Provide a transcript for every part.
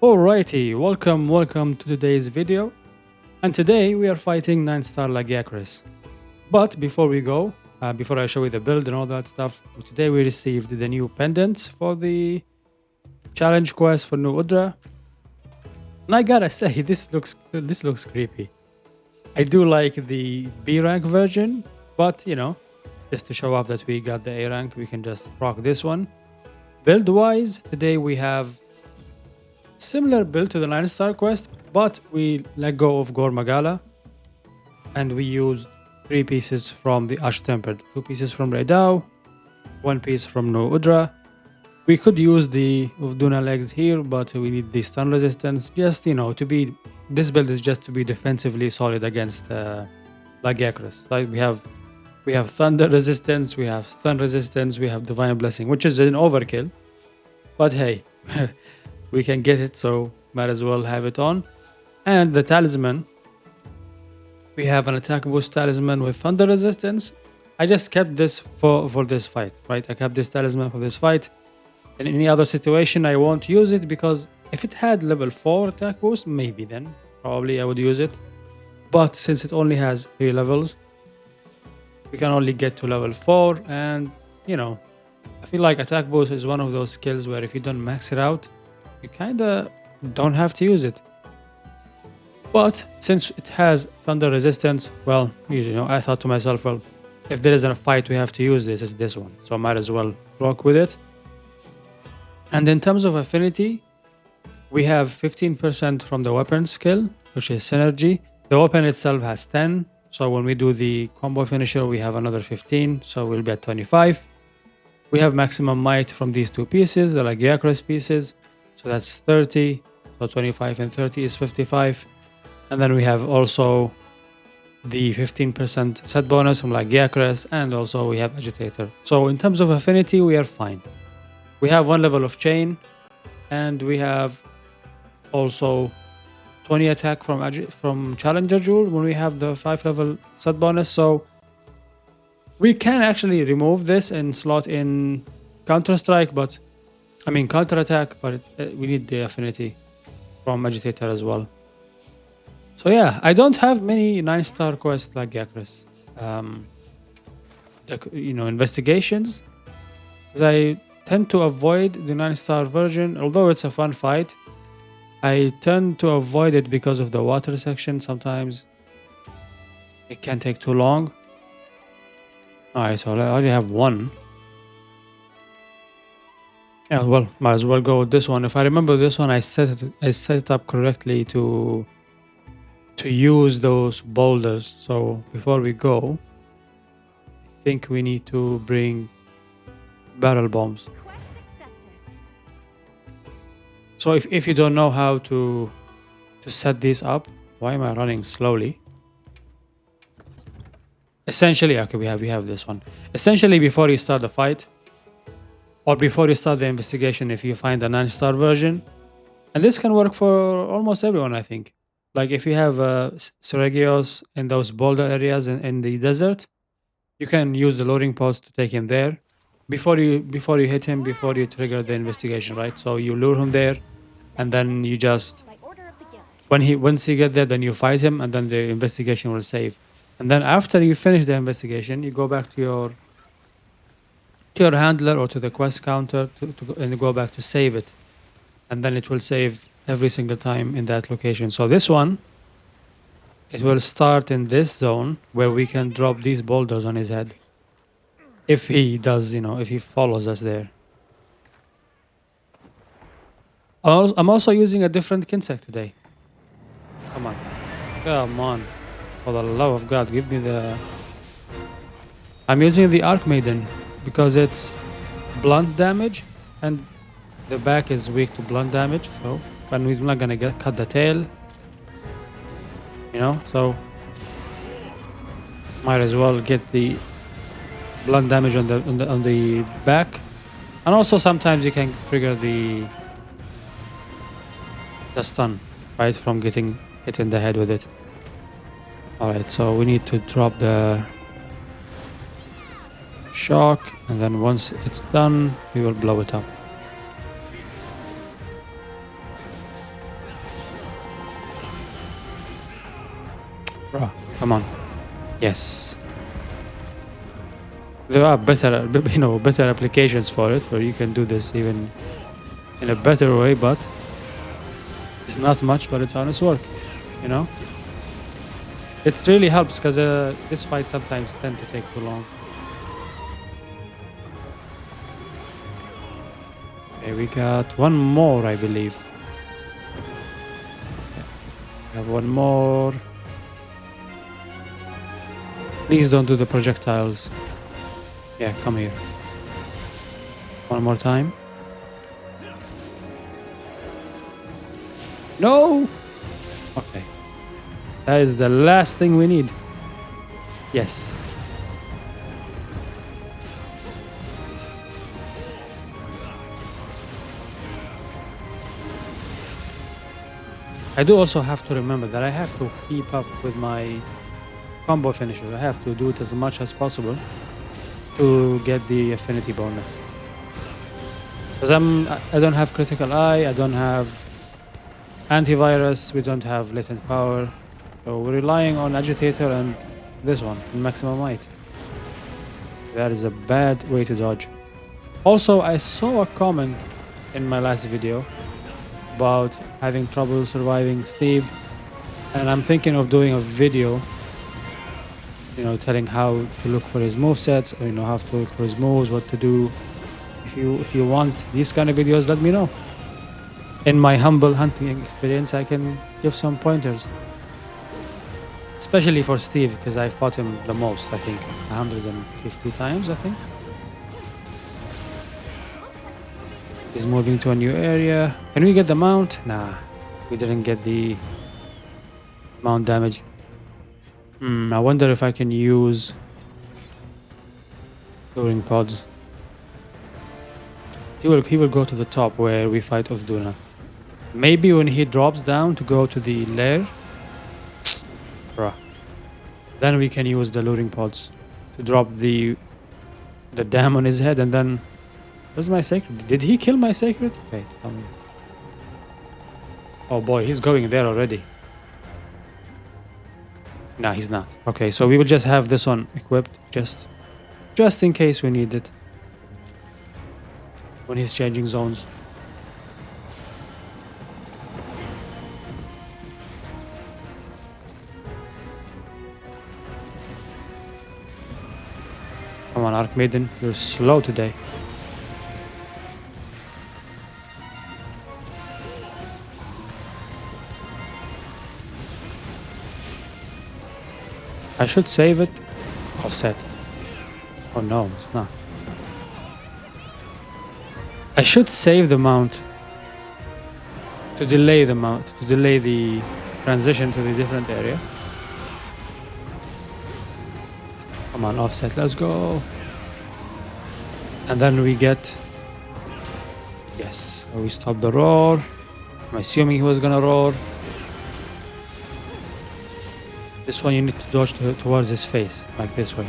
Alrighty, welcome to today's video. And today we are fighting 9-star Lagiacrus. But before we go, before I show you the build and all that stuff, today we received the new pendants for the challenge quest for New Udra. And I gotta say, this looks creepy. I do like the B rank version, but just to show off that we got the A rank, we can just rock this one. Build wise, today we have similar build to the 9-star quest, but we let go of Gor Magala and we used 3 pieces from the Ash Tempered, 2 pieces from Redao, 1 piece from No Udra. We could use the Uvduna legs here, but we need the stun resistance just to be. This build is just to be defensively solid against Lagiacrus. Like we have thunder resistance, we have stun resistance, we have divine blessing, which is an overkill. But hey, we can get it, so might as well have it on. And the talisman, we have an attack boost talisman with thunder resistance. I just kept this for this fight, right? I kept this talisman for this fight. In any other situation, I won't use it because if it had level 4 attack boost, maybe then probably I would use it. But since it only has 3 levels, we can only get to level 4. And I feel like attack boost is one of those skills where if you don't max it out, you kinda don't have to use it. But since it has thunder resistance, well, I thought to myself, well, if there isn't a fight we have to use this, it's this one. So I might as well rock with it. And in terms of affinity, we have 15% from the weapon skill, which is synergy. The weapon itself has 10. So when we do the combo finisher, we have another 15. So we'll be at 25. We have maximum might from these 2 pieces, the Lagiacrus pieces. So that's 30. So 25 and 30 is 55. And then we have also the 15% set bonus from Lagiacrus, and also we have Agitator. So in terms of affinity, we are fine. We have 1 level of chain, and we have also 20 attack from Challenger Jewel when we have the 5 level set bonus. So we can actually remove this and slot in counter strike, but counter attack, but we need the affinity from Agitator as well. So yeah, I don't have many 9-star quests like Lagiacrus. Investigations, because I tend to avoid the 9-star version, although it's a fun fight. I tend to avoid it because of the water section. Sometimes it can take too long. Alright, so I already have 1. Yeah, well, might as well go with this one. If I remember this one, I set it up correctly to use those boulders. So before we go, I think we need to bring barrel bombs. So if you don't know how to set these up, why am I running slowly? Essentially, okay, we have this one. Essentially, before you start the fight, or before you start the investigation, if you find a 9-star version, and this can work for almost everyone, I think. Like if you have Seregios in those boulder areas in the desert, you can use the loading pods to take him there before you hit him, before you trigger the investigation, right? So you lure him there, and then you just once he get there, then you fight him, and then the investigation will save. And then after you finish the investigation, you go back to your handler or to the quest counter and go back to save it, and then it will save every single time in that location. So this one, it will start in this zone where we can drop these boulders on his head. If he does, if he follows us there. I'm also using a different Kinsec today. Come on. Come on. For the love of God, give me the... I'm using the Arc Maiden because it's blunt damage and the back is weak to blunt damage. So, and we're not gonna cut the tail. So might as well get the blunt damage on the back, and also sometimes you can trigger the stun, right, from getting hit in the head with it. All right, so we need to drop the shock, and then once it's done, we will blow it up. Bruh, come on. Yes. There are better, better applications for it, where you can do this even in a better way, but it's not much, but it's honest work, you know? It really helps, because this fight sometimes tend to take too long. Okay, we got one more, I believe. We have one more. Please don't do the projectiles. Yeah, come here. One more time. No! Okay. That is the last thing we need. Yes. I do also have to remember that I have to keep up with my combo finisher. I have to do it as much as possible to get the affinity bonus. Because I don't have critical eye, I don't have antivirus, we don't have latent power. So we're relying on agitator and this one, maximum might. That is a bad way to dodge. Also, I saw a comment in my last video about having trouble surviving Steve, and I'm thinking of doing a video, telling how to look for his movesets, or how to look for his moves, what to do. If you want these kind of videos, let me know. In my humble hunting experience, I can give some pointers, especially for Steve, because I fought him the most. I think 150 times. I think he's moving to a new area. Can we get the mount? Nah, we didn't get the mount damage. I wonder if I can use Turing pods. He will go to the top where we fight Ovduna. Maybe when he drops down to go to the lair, bruh, then we can use the luring pods to drop the dam on his head, and then where's my sacred? Did he kill my sacred? Wait, tell me. Oh boy, he's going there already. Nah, he's not. Okay, so we will just have this one equipped just in case we need it when he's changing zones. Come on, Archmaiden, you're slow today. I should save it. Offset. Oh no, it's not. I should save the mount to delay the transition to the different area. Come on, offset, let's go. And then we get... Yes, we stop the roar. I'm assuming he was gonna roar. This one you need to dodge towards his face, like this way.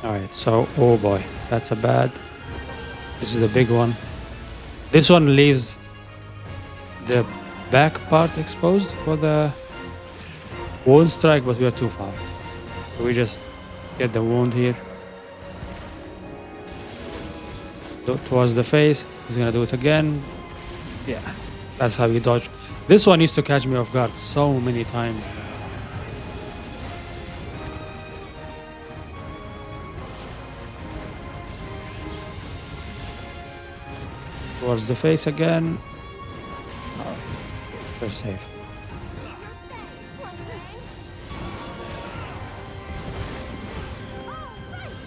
Alright, so, oh boy, that's a bad. This is the big one. This one leaves the back part exposed for the wound strike, but we are too far. So we just get the wound here. Towards the face. He's gonna do it again. Yeah, that's how you dodge. This one used to catch me off guard so many times. Towards the face again. Oh, we're safe.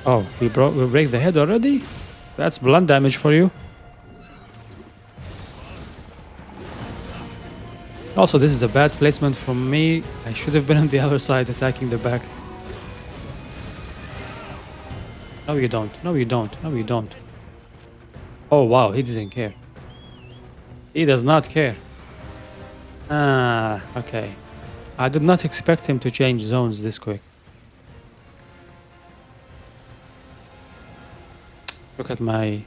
Oh, we break the head already? That's blunt damage for you. Also, this is a bad placement from me. I should have been on the other side attacking the back. No, you don't. No, you don't. No, you don't. Oh, wow. He doesn't care. He does not care. Ah, okay. I did not expect him to change zones this quick. Look at my...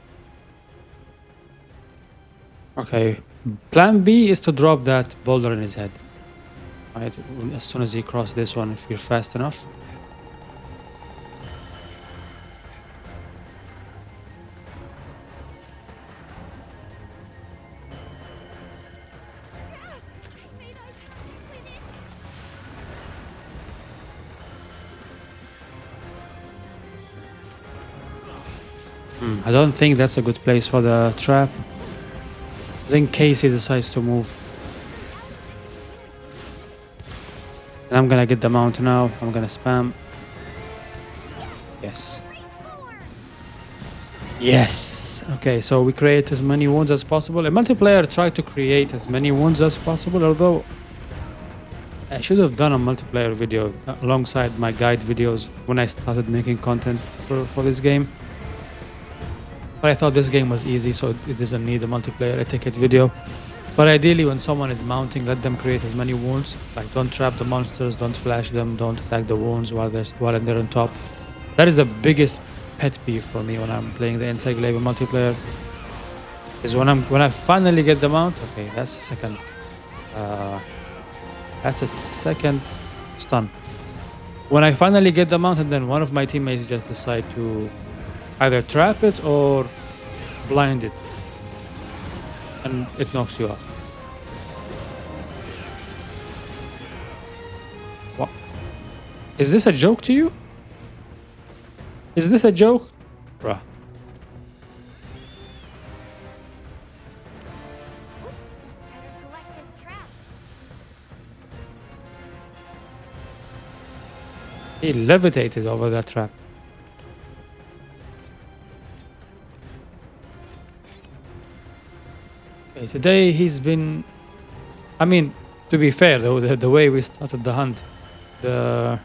Okay. Plan B is to drop that boulder in his head. Right? As soon as he crosses this one, if you're fast enough. I don't think that's a good place for the trap. In case he decides to move. And I'm gonna get the mount now. I'm gonna spam. Yes. Yes. Okay, so we create as many wounds as possible. In multiplayer, try to create as many wounds as possible, although I should have done a multiplayer video alongside my guide videos when I started making content for this game. But I thought this game was easy, so it doesn't need a multiplayer etiquette video. But ideally, when someone is mounting, let them create as many wounds. Like, don't trap the monsters, don't flash them, don't attack the wounds while they're on top. That is the biggest pet peeve for me when I'm playing the Inside Glaive multiplayer. Is when I finally get the mount. Okay, that's a second. That's a second stun. When I finally get the mount, and then one of my teammates just decide to either trap it or blind it, and it knocks you off. What? Is this a joke to you? Is this a joke? Bruh. He levitated over that trap. Okay, today he's been... I mean, to be fair, the way we started the hunt, the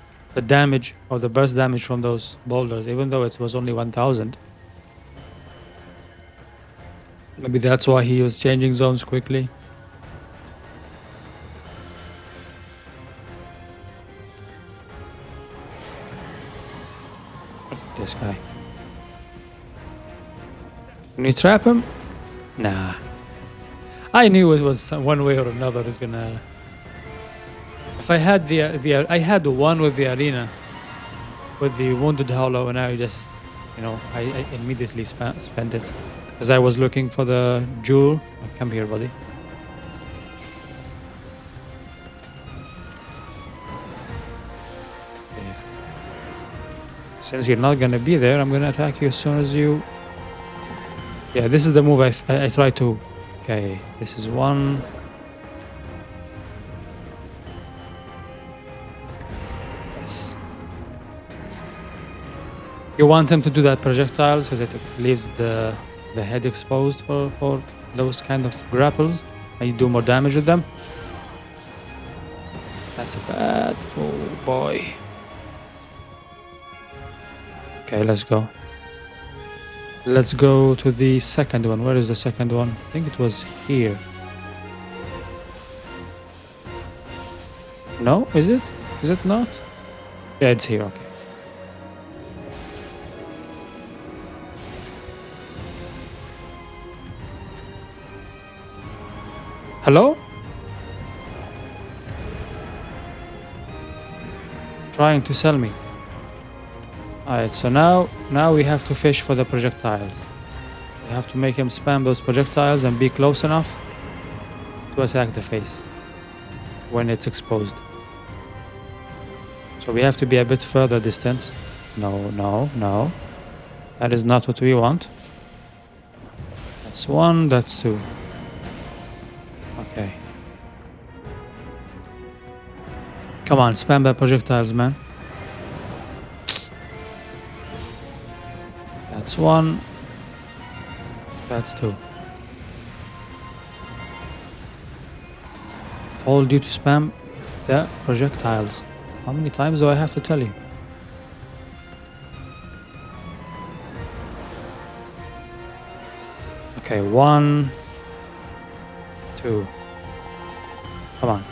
damage or the burst damage from those boulders, even though it was only 1000, maybe that's why he was changing zones quickly. This guy. Can you trap him? Nah. I knew it was one way or another is gonna... If I had I had one with the arena, with the wounded hollow, and I just, I immediately spent it, because I was looking for the jewel. Oh, come here, buddy. Okay. Since you're not gonna be there, I'm gonna attack you as soon as you... Yeah, this is the move I try to... Okay, this is one. Yes. You want him to do that projectiles because it leaves the head exposed for those kind of grapples, and you do more damage with them. That's a bad... Oh boy. Okay, let's go. Let's go to the second one. Where is the second one? I think it was here. No, is it? Is it not? Yeah, it's here. Okay. Hello? Trying to sell me. Alright, so now we have to fish for the projectiles. We have to make him spam those projectiles and be close enough to attack the face when it's exposed. So we have to be a bit further distance. No, no, no. That is not what we want. That's one, that's two. Okay. Come on, spam the projectiles, man. That's one. That's two. Told you to spam the projectiles. How many times do I have to tell you? Okay, one, two. Come on.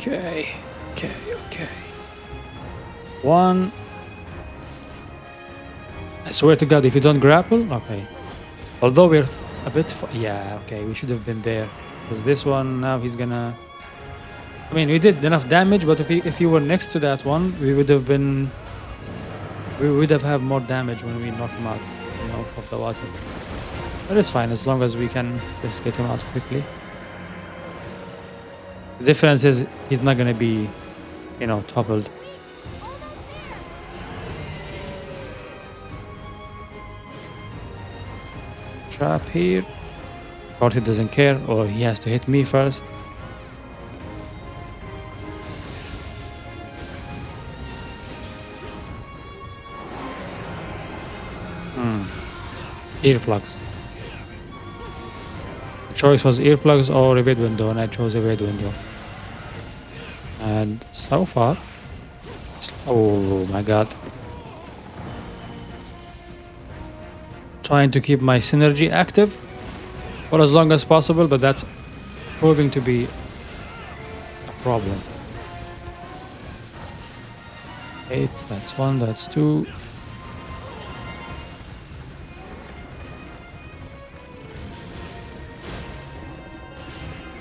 Okay. Okay, okay. One. I swear to God, if you don't grapple, okay. Although we're a bit, yeah, okay, we should have been there. Because this one, now he's gonna... I mean, we did enough damage, but if you were next to that one, we would have been... We would have had more damage when we knock him out, you know, of the water. But it's fine, as long as we can just get him out quickly. The difference is he's not gonna be, you know, toppled. Trap here. Or he doesn't care, or he has to hit me first. Earplugs. The choice was earplugs or evade window, and I chose evade window. And so far, oh my god. Trying to keep my synergy active for as long as possible, but that's proving to be a problem. 8, that's 1, that's 2.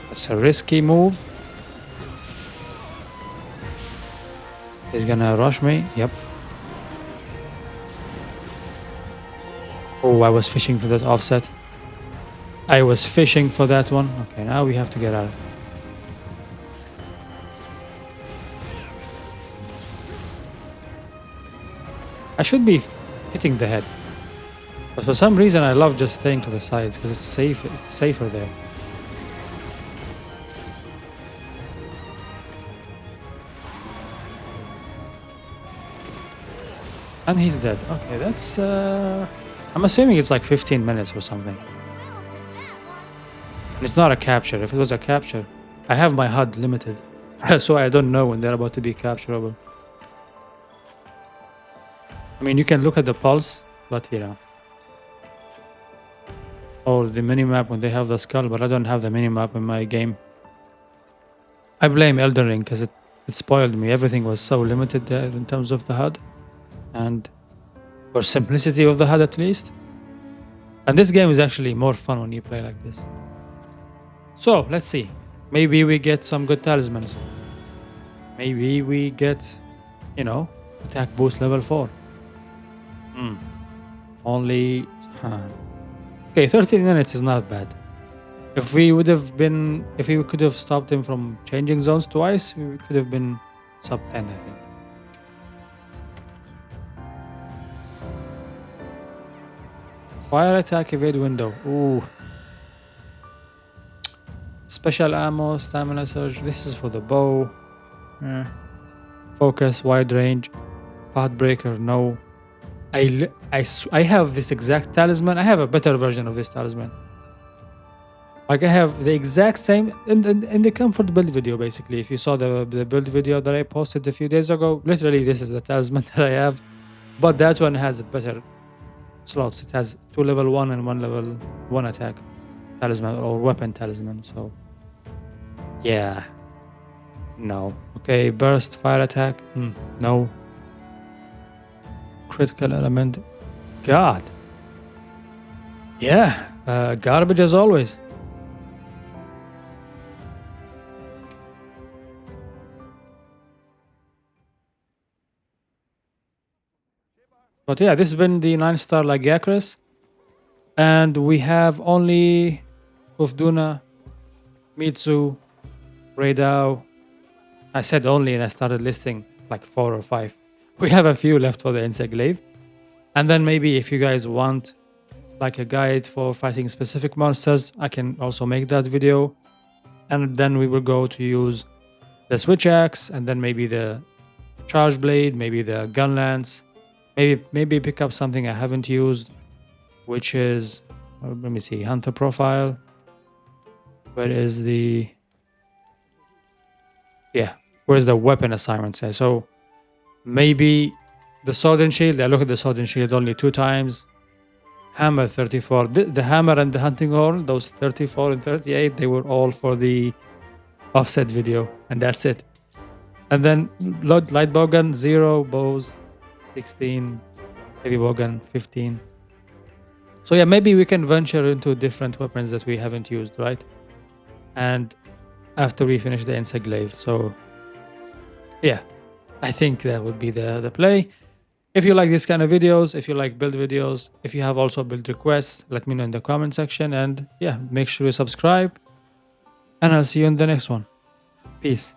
That's a risky move. He's gonna rush me, yep. Oh, I was fishing for that offset. I was fishing for that one. Okay, now we have to get out. I should be hitting the head. But for some reason I love just staying to the sides because it's safe. It's safer there. And he's dead. Okay, that's I'm assuming it's like 15 minutes or something. It's not a capture. If it was a capture, I have my HUD limited. So I don't know when they're about to be capturable. I mean, you can look at the pulse, but you know. Or the minimap when they have the skull, but I don't have the minimap in my game. I blame Elden Ring because it spoiled me. Everything was so limited there in terms of the HUD. And or simplicity of the HUD at least. And this game is actually more fun when you play like this. So let's see. Maybe we get some good talismans. Maybe we get, you know, attack boost level 4. Only okay, 13 minutes is not bad. If we could have stopped him from changing zones twice, we could have been sub 10, I think. Fire attack, evade window. Ooh. Special ammo, stamina surge. This is for the bow. Focus, wide range. Path breaker, no. I have this exact talisman. I have a better version of this talisman. Like I have the exact same in the comfort build video, basically. If you saw the build video that I posted a few days ago, literally this is the talisman that I have. But that one has better slots. It has 2 level 1 and 1 level 1 attack talisman or weapon talisman. So yeah, no. Okay, burst, fire attack, no. Critical element, god, yeah, garbage as always. But yeah, this has been the 9-star Lagiacrus. And we have only Ufduna, Mitsu, Raidao. I said only and I started listing like 4 or 5. We have a few left for the insect glaive. And then maybe if you guys want like a guide for fighting specific monsters, I can also make that video. And then we will go to use the switch axe and then maybe the charge blade, maybe the gun lance. Maybe pick up something I haven't used, which is, let me see, hunter profile. Where is the, yeah, where's the weapon assignment say? So maybe the sword and shield. I look at the sword and shield only 2 times. Hammer 34. The hammer and the hunting horn, those 34 and 38, they were all for the offset video, and that's it. And then light bowgun 0, bows 16, heavy bowgun 15. So yeah, maybe we can venture into different weapons that we haven't used, right? And after we finish the insect glaive. So yeah, I think that would be the play. If you like this kind of videos, if you like build videos, if you have also build requests, let me know in the comment section. And yeah, make sure you subscribe. And I'll see you in the next one. Peace.